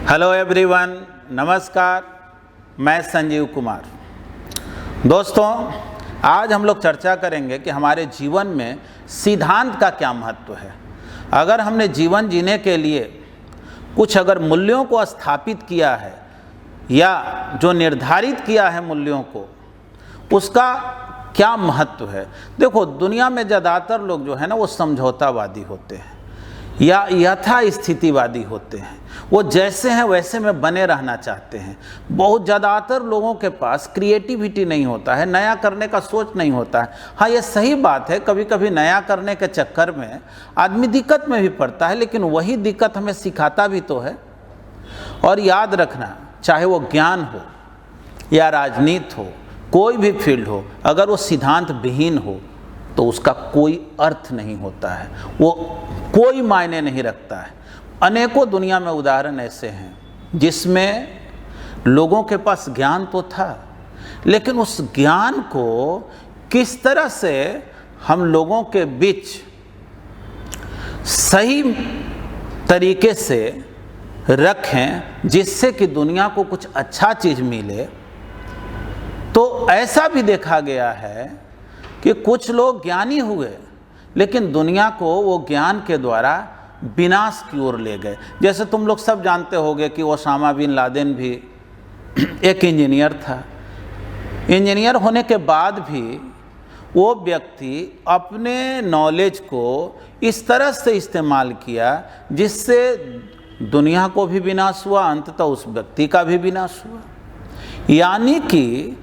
Hello everyone, नमस्कार। मैं संजीव कुमार। दोस्तों, आज हम लोग चर्चा करेंगे कि हमारे जीवन में सिद्धांत का क्या महत्व है। अगर हमने जीवन जीने के लिए कुछ अगर मूल्यों को स्थापित किया है या जो निर्धारित किया है मूल्यों को, उसका क्या महत्व है। देखो, दुनिया में ज़्यादातर लोग जो है ना वो समझौतावादी होते हैं या यथा स्थितिवादी होते हैं। वो जैसे हैं वैसे में बने रहना चाहते हैं। बहुत ज़्यादातर लोगों के पास क्रिएटिविटी नहीं होता है, नया करने का सोच नहीं होता है। हाँ, ये सही बात है, कभी कभी नया करने के चक्कर में आदमी दिक्कत में भी पड़ता है, लेकिन वही दिक्कत हमें सिखाता भी तो है। और याद रखना, चाहे वो ज्ञान हो या राजनीति हो, कोई भी फील्ड हो, अगर वो सिद्धांत विहीन हो तो उसका कोई अर्थ नहीं होता है, वो कोई मायने नहीं रखता है। अनेकों दुनिया में उदाहरण ऐसे हैं जिसमें लोगों के पास ज्ञान तो था, लेकिन उस ज्ञान को किस तरह से हम लोगों के बीच सही तरीके से रखें जिससे कि दुनिया को कुछ अच्छा चीज़ मिले। तो ऐसा भी देखा गया है कि कुछ लोग ज्ञानी हुए लेकिन दुनिया को वो ज्ञान के द्वारा विनाश की ओर ले गए। जैसे तुम लोग सब जानते होंगे कि ओसामा बिन लादेन भी एक इंजीनियर था। इंजीनियर होने के बाद भी वो व्यक्ति अपने नॉलेज को इस तरह से इस्तेमाल किया जिससे दुनिया को भी विनाश हुआ, अंततः उस व्यक्ति का भी विनाश हुआ। यानी कि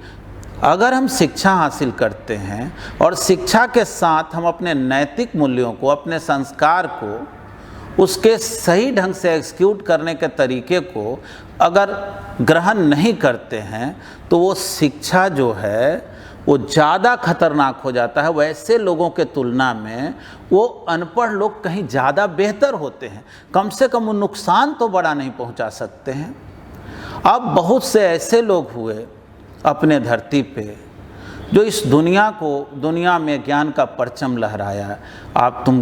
अगर हम शिक्षा हासिल करते हैं और शिक्षा के साथ हम अपने नैतिक मूल्यों को, अपने संस्कार को, उसके सही ढंग से एग्जीक्यूट करने के तरीके को अगर ग्रहण नहीं करते हैं तो वो शिक्षा जो है वो ज़्यादा खतरनाक हो जाता है। वैसे लोगों के तुलना में वो अनपढ़ लोग कहीं ज़्यादा बेहतर होते हैं। कम से कम वो नुकसान तो बड़ा नहीं पहुंचा सकते हैं। अब बहुत से ऐसे लोग हुए अपने धरती पे जो इस दुनिया में ज्ञान का परचम लहराया। आप तुम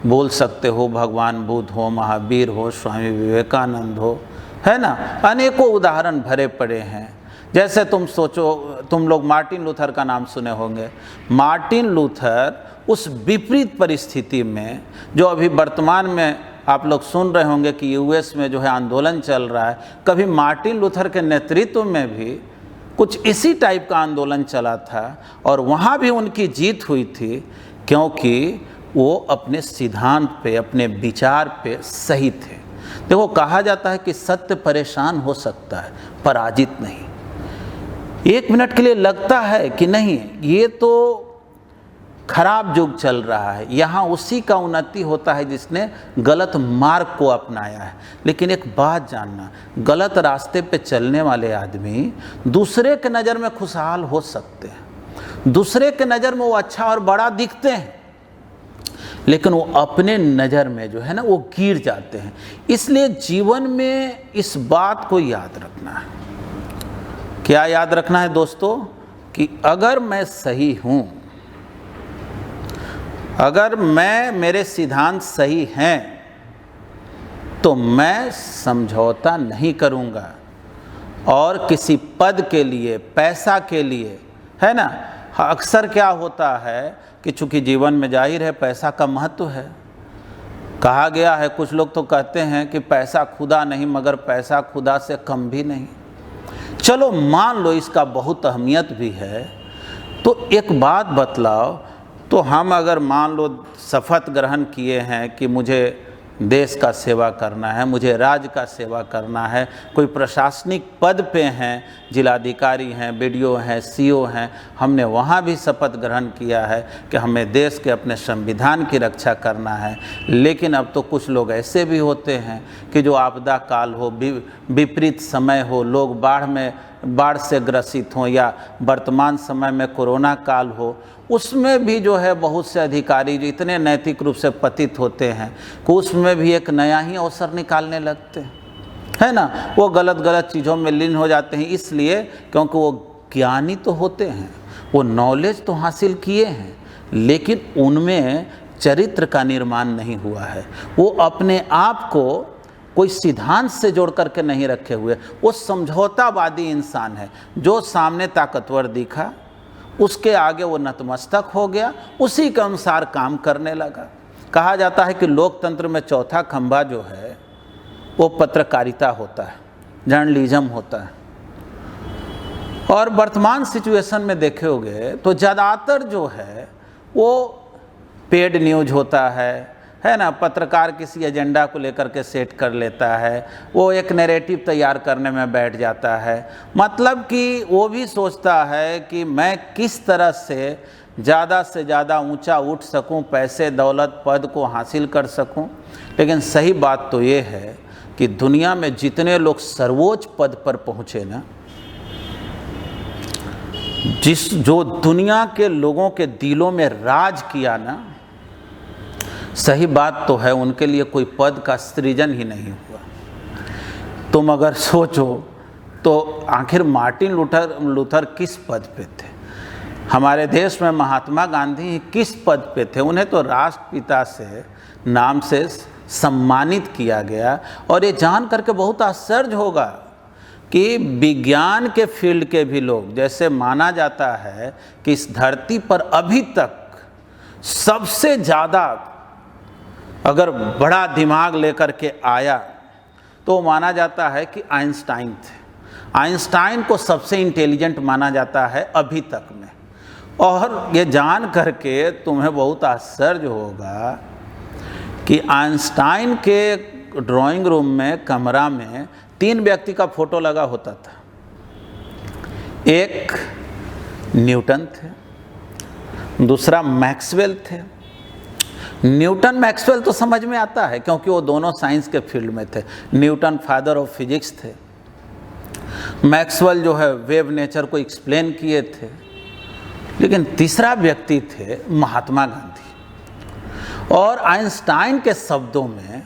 बोल सकते हो भगवान बुद्ध हो, महावीर हो, स्वामी विवेकानंद हो, है ना। अनेकों उदाहरण भरे पड़े हैं। जैसे तुम सोचो, तुम लोग मार्टिन लूथर का नाम सुने होंगे। मार्टिन लूथर उस विपरीत परिस्थिति में, जो अभी वर्तमान में आप लोग सुन रहे होंगे कि यूएस में जो है आंदोलन चल रहा है, कभी मार्टिन लूथर के नेतृत्व में भी कुछ इसी टाइप का आंदोलन चला था और वहाँ भी उनकी जीत हुई थी, क्योंकि वो अपने सिद्धांत पे, अपने विचार पे सही थे। देखो, कहा जाता है कि सत्य परेशान हो सकता है, पराजित नहीं। एक मिनट के लिए लगता है कि नहीं, ये तो खराब युग चल रहा है, यहाँ उसी का उन्नति होता है जिसने गलत मार्ग को अपनाया है। लेकिन एक बात जानना, गलत रास्ते पे चलने वाले आदमी दूसरे के नज़र में खुशहाल हो सकते हैं, दूसरे के नज़र में वो अच्छा और बड़ा दिखते हैं, लेकिन वो अपने नज़र में जो है ना वो गिर जाते हैं। इसलिए जीवन में इस बात को याद रखना है। क्या याद रखना है दोस्तों? कि अगर मैं सही हूँ, अगर मेरे सिद्धांत सही हैं, तो मैं समझौता नहीं करूँगा और किसी पद के लिए, पैसा के लिए, है ना। अक्सर क्या होता है कि चूँकि जीवन में जाहिर है पैसा का महत्व है। कहा गया है, कुछ लोग तो कहते हैं कि पैसा खुदा नहीं मगर पैसा खुदा से कम भी नहीं। चलो मान लो इसका बहुत अहमियत भी है, तो एक बात बतलाओ, तो हम अगर मान लो शपथ ग्रहण किए हैं कि मुझे देश का सेवा करना है, मुझे राज्य का सेवा करना है, कोई प्रशासनिक पद पे हैं, जिलाधिकारी हैं, बीडीओ हैं, सीओ हैं, हमने वहाँ भी शपथ ग्रहण किया है कि हमें देश के, अपने संविधान की रक्षा करना है। लेकिन अब तो कुछ लोग ऐसे भी होते हैं कि जो आपदा काल हो, विपरीत समय हो, लोग बाढ़ से ग्रसित हों, या वर्तमान समय में कोरोना काल हो, उसमें भी जो है बहुत से अधिकारी जो इतने नैतिक रूप से पतित होते हैं कि उसमें भी एक नया ही अवसर निकालने लगते हैं, है ना। वो गलत चीज़ों में लीन हो जाते हैं, इसलिए क्योंकि वो ज्ञानी तो होते हैं, वो नॉलेज तो हासिल किए हैं, लेकिन उनमें चरित्र का निर्माण नहीं हुआ है। वो अपने आप को कोई सिद्धांत से जोड़ करके नहीं रखे हुए। वो समझौतावादी इंसान है, जो सामने ताकतवर दिखा उसके आगे वो नतमस्तक हो गया, उसी के अनुसार काम करने लगा। कहा जाता है कि लोकतंत्र में चौथा खंभा जो है वो पत्रकारिता होता है, जर्नलिज्म होता है। और वर्तमान सिचुएशन में देखे होंगे तो ज़्यादातर जो है वो पेड न्यूज होता है ना। पत्रकार किसी एजेंडा को लेकर के सेट कर लेता है, वो एक नैरेटिव तैयार करने में बैठ जाता है। मतलब कि वो भी सोचता है कि मैं किस तरह से ज़्यादा ऊंचा उठ सकूं, पैसे दौलत पद को हासिल कर सकूं। लेकिन सही बात तो ये है कि दुनिया में जितने लोग सर्वोच्च पद पर पहुँचे ना, जो दुनिया के लोगों के दिलों में राज किया ना, सही बात तो है उनके लिए कोई पद का सृजन ही नहीं हुआ। तुम अगर सोचो तो आखिर मार्टिन लूथर किस पद पे थे? हमारे देश में महात्मा गांधी किस पद पे थे? उन्हें तो राष्ट्रपिता से नाम से सम्मानित किया गया। और ये जान करके बहुत आश्चर्य होगा कि विज्ञान के फील्ड के भी लोग, जैसे माना जाता है कि इस धरती पर अभी तक सबसे ज़्यादा अगर बड़ा दिमाग लेकर के आया तो माना जाता है कि आइंस्टाइन थे। आइंस्टाइन को सबसे इंटेलिजेंट माना जाता है अभी तक में। और ये जान करके तुम्हें बहुत आश्चर्य होगा कि आइंस्टाइन के ड्राइंग रूम में, कमरा में 3 व्यक्ति का फोटो लगा होता था। एक न्यूटन थे, दूसरा मैक्सवेल थे। न्यूटन मैक्सवेल तो समझ में आता है क्योंकि वो दोनों साइंस के फील्ड में थे। न्यूटन फादर ऑफ फिजिक्स थे, मैक्सवेल जो है वेव नेचर को एक्सप्लेन किए थे। लेकिन तीसरा व्यक्ति थे महात्मा गांधी। और आइंस्टाइन के शब्दों में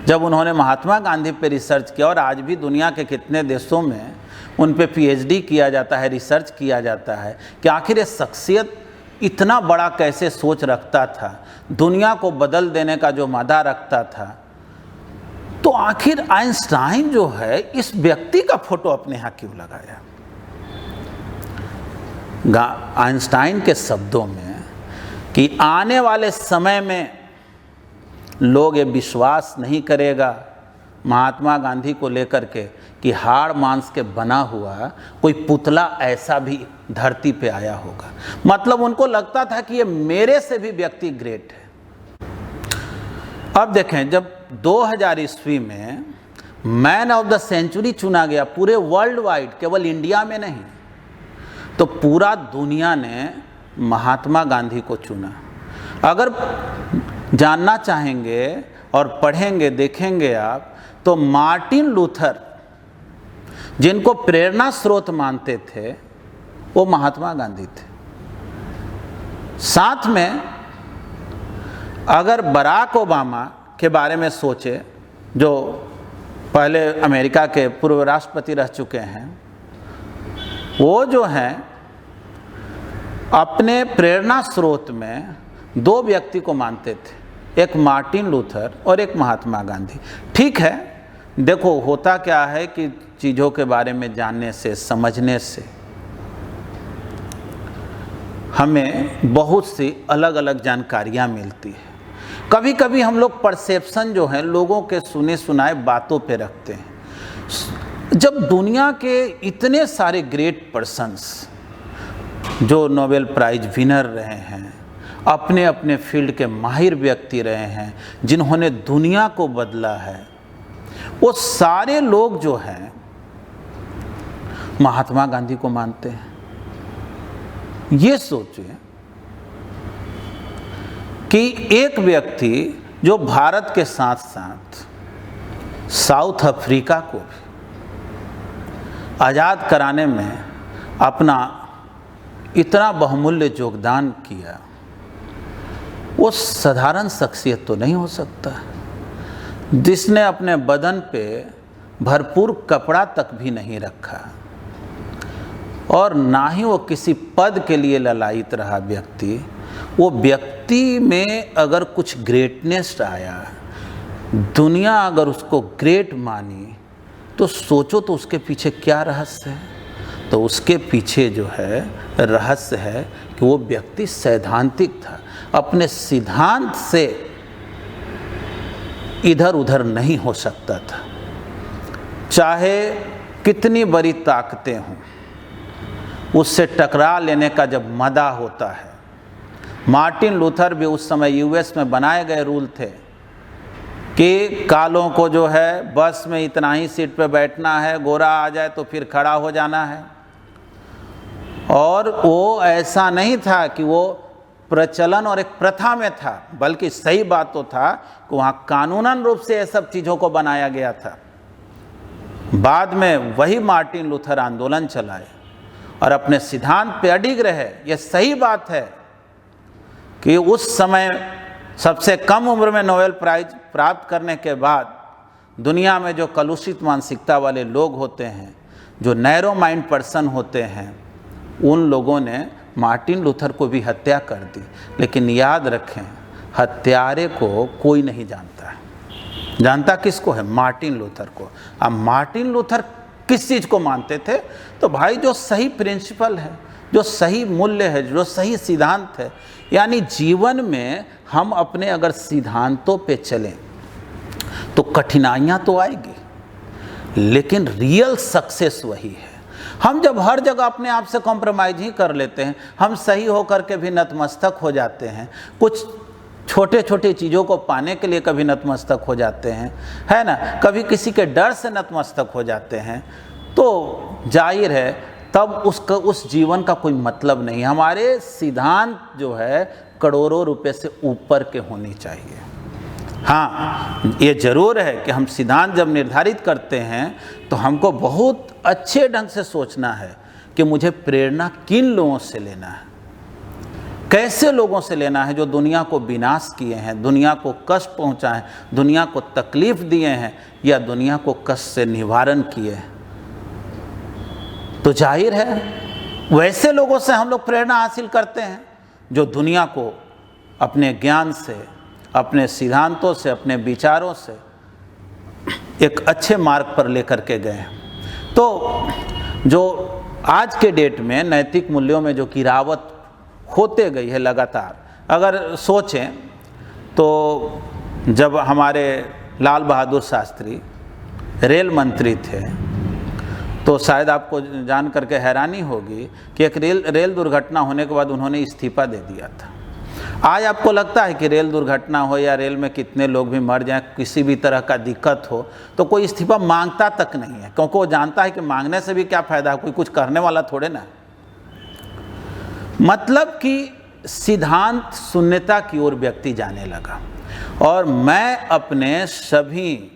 जब उन्होंने महात्मा गांधी पे रिसर्च किया, और आज भी दुनिया के कितने देशों में उन पे पीएचडी किया जाता है, रिसर्च किया जाता है कि आखिर ये शख्सियत इतना बड़ा कैसे सोच रखता था, दुनिया को बदल देने का जो मादा रखता था। तो आखिर आइंस्टाइन जो है इस व्यक्ति का फोटो अपने यहाँ क्यों लगाया? आइंस्टाइन के शब्दों में कि आने वाले समय में लोग ये विश्वास नहीं करेगा महात्मा गांधी को लेकर के कि हाड़ मांस के बना हुआ कोई पुतला ऐसा भी धरती पे आया होगा। मतलब उनको लगता था कि ये मेरे से भी व्यक्ति ग्रेट है। अब देखें, जब 2000 ईस्वी में मैन ऑफ द सेंचुरी चुना गया पूरे वर्ल्ड वाइड, केवल इंडिया में नहीं, तो पूरा दुनिया ने महात्मा गांधी को चुना। अगर जानना चाहेंगे और पढ़ेंगे, देखेंगे आप, तो मार्टिन लूथर जिनको प्रेरणा स्रोत मानते थे वो महात्मा गांधी थे। साथ में अगर बराक ओबामा के बारे में सोचे, जो पहले अमेरिका के पूर्व राष्ट्रपति रह चुके हैं, वो जो हैं अपने प्रेरणा स्रोत में 2 व्यक्ति को मानते थे, एक मार्टिन लूथर और एक महात्मा गांधी। ठीक है, देखो होता क्या है कि चीज़ों के बारे में जानने से, समझने से हमें बहुत सी अलग अलग जानकारियाँ मिलती है। कभी कभी हम लोग परसेप्शन जो है लोगों के सुने सुनाए बातों पे रखते हैं। जब दुनिया के इतने सारे ग्रेट पर्सन्स जो नोबेल प्राइज विनर रहे हैं, अपने अपने फील्ड के माहिर व्यक्ति रहे हैं, जिन्होंने दुनिया को बदला है, वो सारे लोग जो हैं महात्मा गांधी को मानते हैं। ये सोचिए कि एक व्यक्ति जो भारत के साथ साथ साउथ अफ्रीका को भी आज़ाद कराने में अपना इतना बहुमूल्य योगदान किया, वो साधारण शख्सियत तो नहीं हो सकता, जिसने अपने बदन पे भरपूर कपड़ा तक भी नहीं रखा और ना ही वो किसी पद के लिए ललायित रहा व्यक्ति। वो व्यक्ति में अगर कुछ ग्रेटनेस आया, दुनिया अगर उसको ग्रेट मानी तो सोचो तो उसके पीछे क्या रहस्य है। तो उसके पीछे जो है रहस्य है कि वो व्यक्ति सैद्धांतिक था, अपने सिद्धांत से इधर उधर नहीं हो सकता था, चाहे कितनी बड़ी ताकतें हों, उससे टकरा लेने का जब मदा होता है। मार्टिन लूथर भी उस समय यूएस में बनाए गए रूल थे कि कालों को जो है बस में इतना ही सीट पे बैठना है, गोरा आ जाए तो फिर खड़ा हो जाना है। और वो ऐसा नहीं था कि वो प्रचलन और एक प्रथा में था, बल्कि सही बात तो था कि वहाँ कानूनन रूप से ये सब चीज़ों को बनाया गया था। बाद में वही मार्टिन लूथर आंदोलन चलाए और अपने सिद्धांत पे अडिग रहे। ये सही बात है कि उस समय सबसे कम उम्र में नोबेल प्राइज प्राप्त करने के बाद दुनिया में जो कलुषित मानसिकता वाले लोग होते हैं, जो नैरो माइंड पर्सन होते हैं, उन लोगों ने मार्टिन लूथर को भी हत्या कर दी। लेकिन याद रखें, हत्यारे को कोई नहीं जानता है। जानता किसको है? मार्टिन लूथर को। अब मार्टिन लूथर किस चीज़ को मानते थे? तो भाई जो सही प्रिंसिपल है, जो सही मूल्य है, जो सही सिद्धांत है, यानी जीवन में हम अपने अगर सिद्धांतों पे चलें तो कठिनाइयाँ तो आएगी, लेकिन रियल सक्सेस वही है। हम जब हर जगह अपने आप से कॉम्प्रोमाइज़ ही कर लेते हैं, हम सही होकर के भी नतमस्तक हो जाते हैं, कुछ छोटे छोटे चीज़ों को पाने के लिए कभी नतमस्तक हो जाते हैं, है ना, कभी किसी के डर से नतमस्तक हो जाते हैं, तो जाहिर है तब उस जीवन का कोई मतलब नहीं। हमारे सिद्धांत जो है करोड़ों रुपए से ऊपर के होने चाहिए। हाँ, ये ज़रूर है कि हम सिद्धांत जब निर्धारित करते हैं तो हमको बहुत अच्छे ढंग से सोचना है कि मुझे प्रेरणा किन लोगों से लेना है, कैसे लोगों से लेना है जो दुनिया को विनाश किए हैं, दुनिया को कष्ट पहुंचाए हैं, दुनिया को तकलीफ दिए हैं या दुनिया को कष्ट से निवारण किए हैं। तो जाहिर है वैसे लोगों से हम लोग प्रेरणा हासिल करते हैं जो दुनिया को अपने ज्ञान से, अपने सिद्धांतों से, अपने विचारों से एक अच्छे मार्ग पर लेकर के गए हैं। तो जो आज के डेट में नैतिक मूल्यों में जो गिरावट होते गई है लगातार, अगर सोचें तो जब हमारे लाल बहादुर शास्त्री रेल मंत्री थे तो शायद आपको जान करके हैरानी होगी कि एक रेल दुर्घटना होने के बाद उन्होंने इस्तीफा दे दिया था। आज आपको लगता है कि रेल दुर्घटना हो या रेल में कितने लोग भी मर जाएं, किसी भी तरह का दिक्कत हो तो कोई इस्तीफा मांगता तक नहीं है, क्योंकि वो जानता है कि मांगने से भी क्या फ़ायदा, कोई कुछ करने वाला थोड़े ना। मतलब कि सिद्धांत शून्यता की ओर व्यक्ति जाने लगा। और मैं अपने सभी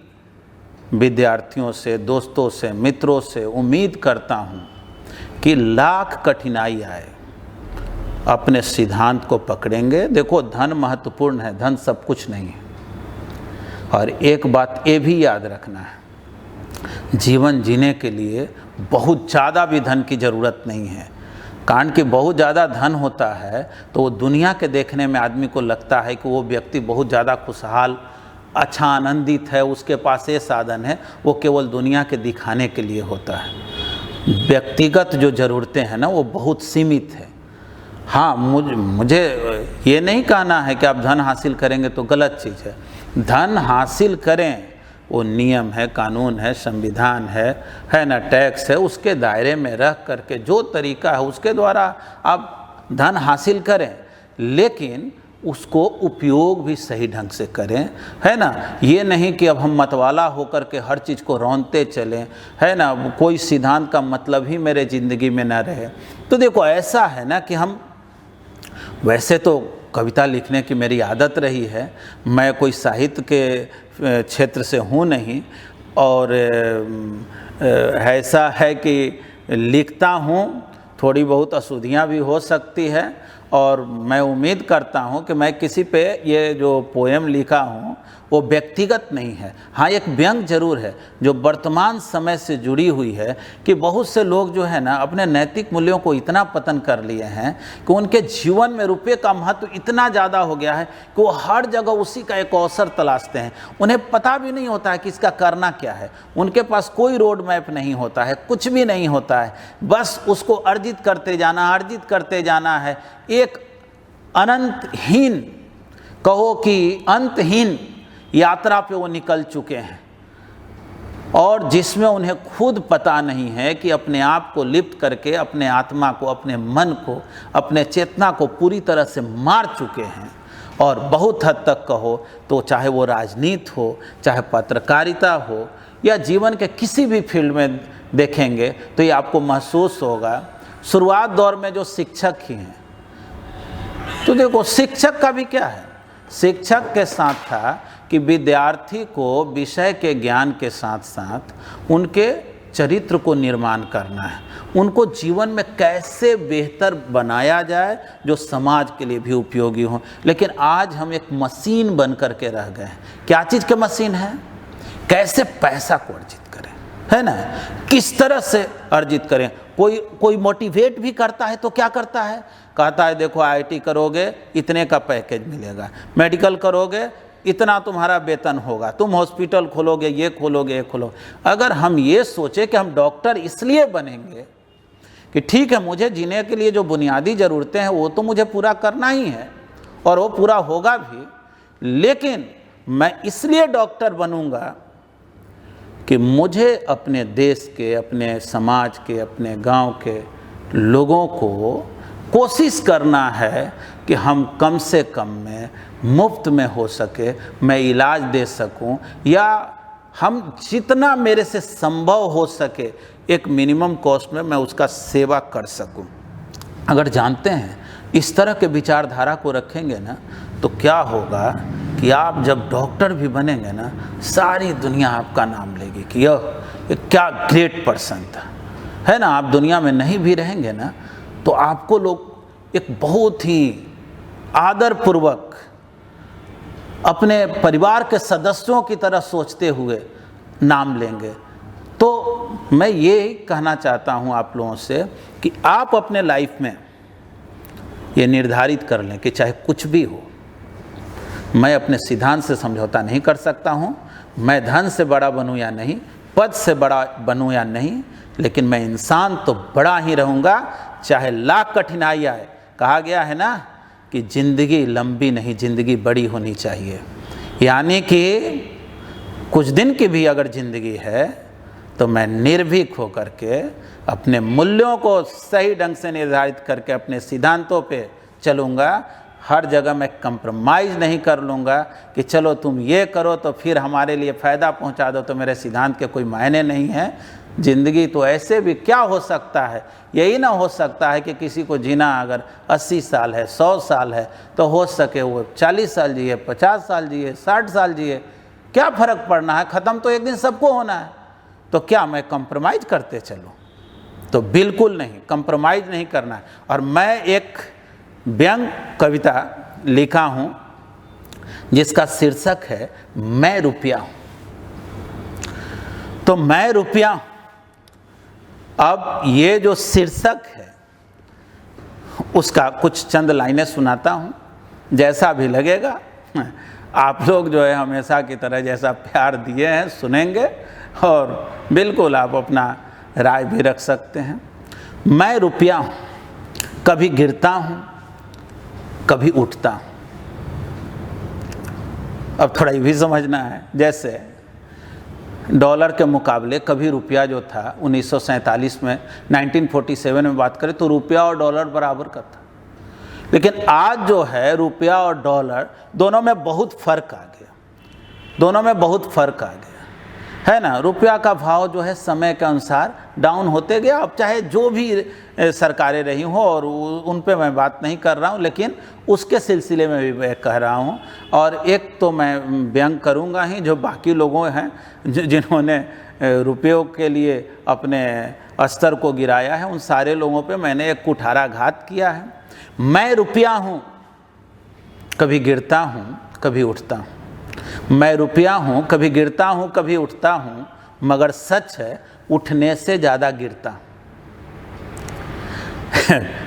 विद्यार्थियों से, दोस्तों से, मित्रों से उम्मीद करता हूँ कि लाख कठिनाई आए अपने सिद्धांत को पकड़ेंगे। देखो, धन महत्वपूर्ण है, धन सब कुछ नहीं है। और एक बात ये भी याद रखना है, जीवन जीने के लिए बहुत ज़्यादा भी धन की ज़रूरत नहीं है। कारण कि बहुत ज़्यादा धन होता है तो वो दुनिया के देखने में आदमी को लगता है कि वो व्यक्ति बहुत ज़्यादा खुशहाल, अच्छा, आनंदित है, उसके पास ये साधन है। वो केवल दुनिया के दिखाने के लिए होता है। व्यक्तिगत जो ज़रूरतें हैं ना, वो बहुत सीमित है। हाँ, मुझे ये नहीं कहना है कि आप धन हासिल करेंगे तो गलत चीज़ है। धन हासिल करें, वो नियम है, कानून है, संविधान है ना, टैक्स है, उसके दायरे में रह करके जो तरीका है उसके द्वारा आप धन हासिल करें, लेकिन उसको उपयोग भी सही ढंग से करें, है ना। ये नहीं कि अब हम मतवाला होकर के हर चीज़ को रौंदते चलें, है ना, कोई सिद्धांत का मतलब ही मेरे ज़िंदगी में ना रहे। तो देखो, ऐसा है ना कि हम, वैसे तो कविता लिखने की मेरी आदत रही है, मैं कोई साहित्य के क्षेत्र से हूँ नहीं, और ऐसा है कि लिखता हूँ, थोड़ी बहुत अशुद्धियाँ भी हो सकती है, और मैं उम्मीद करता हूँ कि मैं किसी पे ये जो पोएम लिखा हूँ वो व्यक्तिगत नहीं है। हाँ, एक व्यंग जरूर है जो वर्तमान समय से जुड़ी हुई है कि बहुत से लोग जो है ना अपने नैतिक मूल्यों को इतना पतन कर लिए हैं कि उनके जीवन में रुपये का महत्व इतना ज़्यादा हो गया है कि वो हर जगह उसी का एक अवसर तलाशते हैं। उन्हें पता भी नहीं होता है कि इसका करना क्या है, उनके पास कोई रोड मैप नहीं होता है, कुछ भी नहीं होता है, बस उसको अर्जित करते जाना है। एक अनंतहीन, कहो कि अंतहीन यात्रा पे वो निकल चुके हैं, और जिसमें उन्हें खुद पता नहीं है कि अपने आप को लिप्त करके अपने आत्मा को, अपने मन को, अपने चेतना को पूरी तरह से मार चुके हैं। और बहुत हद तक कहो तो चाहे वो राजनीति हो, चाहे पत्रकारिता हो, या जीवन के किसी भी फील्ड में देखेंगे तो ये आपको महसूस होगा। शुरुआत दौर में जो शिक्षक ही हैं, तो देखो शिक्षक का भी क्या है, शिक्षक के साथ था कि विद्यार्थी को विषय के ज्ञान के साथ साथ उनके चरित्र को निर्माण करना है, उनको जीवन में कैसे बेहतर बनाया जाए जो समाज के लिए भी उपयोगी हो। लेकिन आज हम एक मशीन बन करके रह गए हैं। क्या चीज़ के मशीन है? कैसे पैसा को अर्जित करें, है ना, किस तरह से अर्जित करें। कोई मोटिवेट भी करता है तो क्या करता है, कहता है देखो IIT करोगे इतने का पैकेज मिलेगा, मेडिकल करोगे इतना तुम्हारा वेतन होगा, तुम हॉस्पिटल खोलोगे, ये खोलोगे। अगर हम ये सोचे कि हम डॉक्टर इसलिए बनेंगे कि ठीक है मुझे जीने के लिए जो बुनियादी ज़रूरतें हैं वो तो मुझे पूरा करना ही है और वो पूरा होगा भी, लेकिन मैं इसलिए डॉक्टर बनूंगा कि मुझे अपने देश के, अपने समाज के, अपने गांव के लोगों को कोशिश करना है कि हम कम से कम में मुफ्त में हो सके मैं इलाज दे सकूं, या हम जितना मेरे से संभव हो सके एक मिनिमम कॉस्ट में मैं उसका सेवा कर सकूं। अगर जानते हैं इस तरह के विचारधारा को रखेंगे ना तो क्या होगा कि आप जब डॉक्टर भी बनेंगे ना, सारी दुनिया आपका नाम लेगी कि यह क्या ग्रेट पर्सन था, है ना। आप दुनिया में नहीं भी रहेंगे ना तो आपको लोग एक बहुत ही आदरपूर्वक अपने परिवार के सदस्यों की तरह सोचते हुए नाम लेंगे। तो मैं ये कहना चाहता हूँ आप लोगों से कि आप अपने लाइफ में ये निर्धारित कर लें कि चाहे कुछ भी हो, मैं अपने सिद्धांत से समझौता नहीं कर सकता हूँ, मैं धन से बड़ा बनूँ या नहीं, पद से बड़ा बनूँ या नहीं, लेकिन मैं इंसान तो बड़ा ही रहूँगा चाहे लाख कठिनाई आए। कहा गया है ना कि ज़िंदगी लंबी नहीं, ज़िंदगी बड़ी होनी चाहिए। यानी कि कुछ दिन की भी अगर ज़िंदगी है तो मैं निर्भीक होकर के अपने मूल्यों को सही ढंग से निर्धारित करके अपने सिद्धांतों पे चलूँगा। हर जगह मैं कंप्रोमाइज़ नहीं कर लूँगा कि चलो तुम ये करो तो फिर हमारे लिए फ़ायदा पहुँचा दो तो मेरे सिद्धांत के कोई मायने नहीं है। ज़िंदगी तो ऐसे भी क्या हो सकता है, यही ना हो सकता है कि किसी को जीना अगर 80 साल है, 100 साल है, तो हो सके वो 40 साल जिए, 50 साल जिए, 60 साल जिए, क्या फ़र्क पड़ना है, ख़त्म तो एक दिन सबको होना है। तो क्या मैं कंप्रोमाइज़ करते चलूँ? तो बिल्कुल नहीं, कंप्रोमाइज़ नहीं करना है। और मैं एक व्यंग कविता लिखा हूँ जिसका शीर्षक है मैं रुपया हूँ। तो मैं रुपया हूँ, अब ये जो शीर्षक है उसका कुछ चंद लाइनें सुनाता हूँ, जैसा भी लगेगा आप लोग जो है हमेशा की तरह जैसा प्यार दिए हैं सुनेंगे, और बिल्कुल आप अपना राय भी रख सकते हैं। मैं रुपया हूँ, कभी गिरता हूँ कभी उठता हूँ। अब थोड़ा ये भी समझना है, जैसे डॉलर के मुकाबले कभी रुपया जो था 1947 में 1947 में बात करें तो रुपया और डॉलर बराबर का था, लेकिन आज जो है रुपया और डॉलर दोनों में बहुत फ़र्क आ गया, दोनों में बहुत फ़र्क आ गया, है ना। रुपया का भाव जो है समय के अनुसार डाउन होते गया। अब चाहे जो भी सरकारें रही हों, और उन पे मैं बात नहीं कर रहा हूँ, लेकिन उसके सिलसिले में भी मैं कह रहा हूँ। और एक तो मैं व्यंग करूँगा ही जो बाकी लोगों हैं जिन्होंने रुपयों के लिए अपने स्तर को गिराया है, उन सारे लोगों पे मैंने एक कुठाराघात किया है। मैं रुपया हूँ, कभी गिरता हूँ कभी उठता हूँ। मैं रुपया हूँ, कभी गिरता हूँ कभी उठता हूँ, मगर सच है उठने से ज़्यादा गिरता हूँ।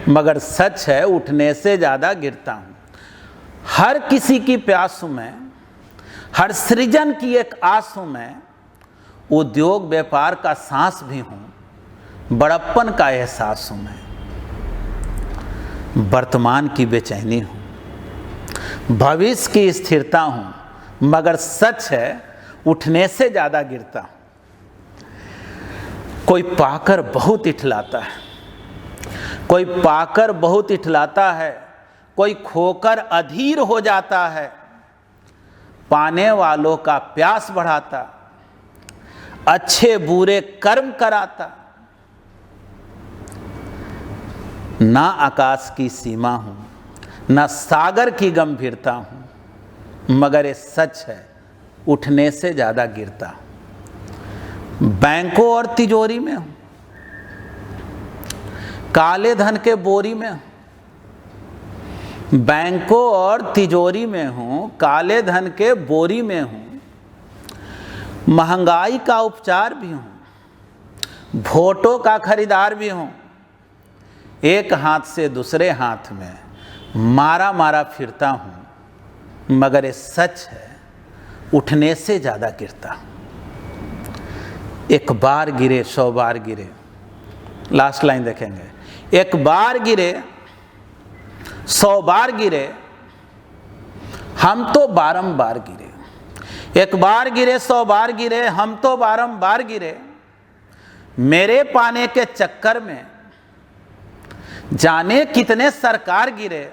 मगर सच है उठने से ज़्यादा गिरता हूँ। हर किसी की प्यास हूँ मैं, हर सृजन की एक आस हूँ मैं, उद्योग व्यापार का सांस भी हूँ, बड़प्पन का एहसास हूँ मैं। वर्तमान की बेचैनी हूँ, भविष्य की स्थिरता हूँ, मगर सच है उठने से ज़्यादा गिरता हूँ। कोई पाकर बहुत इठलाता है, कोई पाकर बहुत इठलाता है, कोई खोकर अधीर हो जाता है, पाने वालों का प्यास बढ़ाता, अच्छे बुरे कर्म कराता। ना आकाश की सीमा हूँ, ना सागर की गंभीरता हूँ, मगर ये सच है उठने से ज़्यादा गिरता हूँ। बैंकों और तिजोरी में हूँ, काले धन के बोरी में हूँ। बैंकों और तिजोरी में हूँ, काले धन के बोरी में हूँ, महंगाई का उपचार भी हूँ, वोटों का खरीदार भी हूँ। एक हाथ से दूसरे हाथ में मारा मारा फिरता हूँ, मगर ये सच है उठने से ज़्यादा गिरता हूँ। एक बार गिरे 100 बार गिरे, लास्ट लाइन देखेंगे। एक बार गिरे 100 बार गिरे, हम तो बारंबार गिरे। एक बार गिरे 100 बार गिरे, हम तो बारंबार गिरे। मेरे पाने के चक्कर में जाने कितने सरकार गिरे,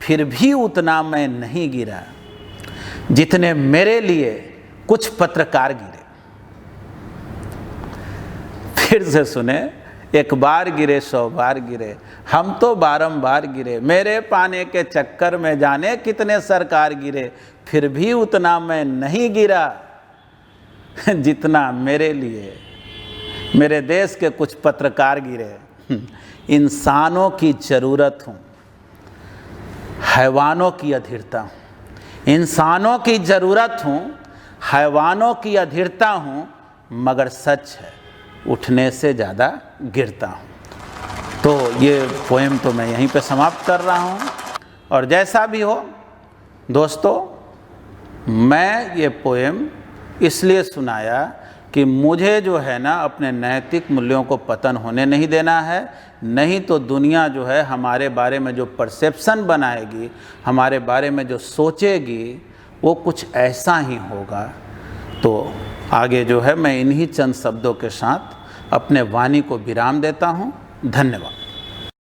फिर भी उतना मैं नहीं गिरा जितने मेरे लिए कुछ पत्रकार गिरे। फिर से सुने, एक बार गिरे 100 बार गिरे, हम तो बारंबार गिरे। मेरे पाने के चक्कर में जाने कितने सरकार गिरे, फिर भी उतना मैं नहीं गिरा जितना मेरे लिए मेरे देश के कुछ पत्रकार गिरे। इंसानों की ज़रूरत हूँ, हैवानों की अधीरता हूँ। इंसानों की ज़रूरत हूँ, हैवानों की अधीरता हूँ, मगर सच है उठने से ज़्यादा गिरता हूँ। तो ये पोएम तो मैं यहीं पे समाप्त कर रहा हूँ। और जैसा भी हो दोस्तों, मैं ये पोएम इसलिए सुनाया कि मुझे जो है ना अपने नैतिक मूल्यों को पतन होने नहीं देना है। नहीं तो दुनिया जो है हमारे बारे में जो परसेप्शन बनाएगी, हमारे बारे में जो सोचेगी, वो कुछ ऐसा ही होगा। तो आगे जो है मैं इन्हीं चंद शब्दों के साथ अपने वाणी को विराम देता हूँ। धन्यवाद।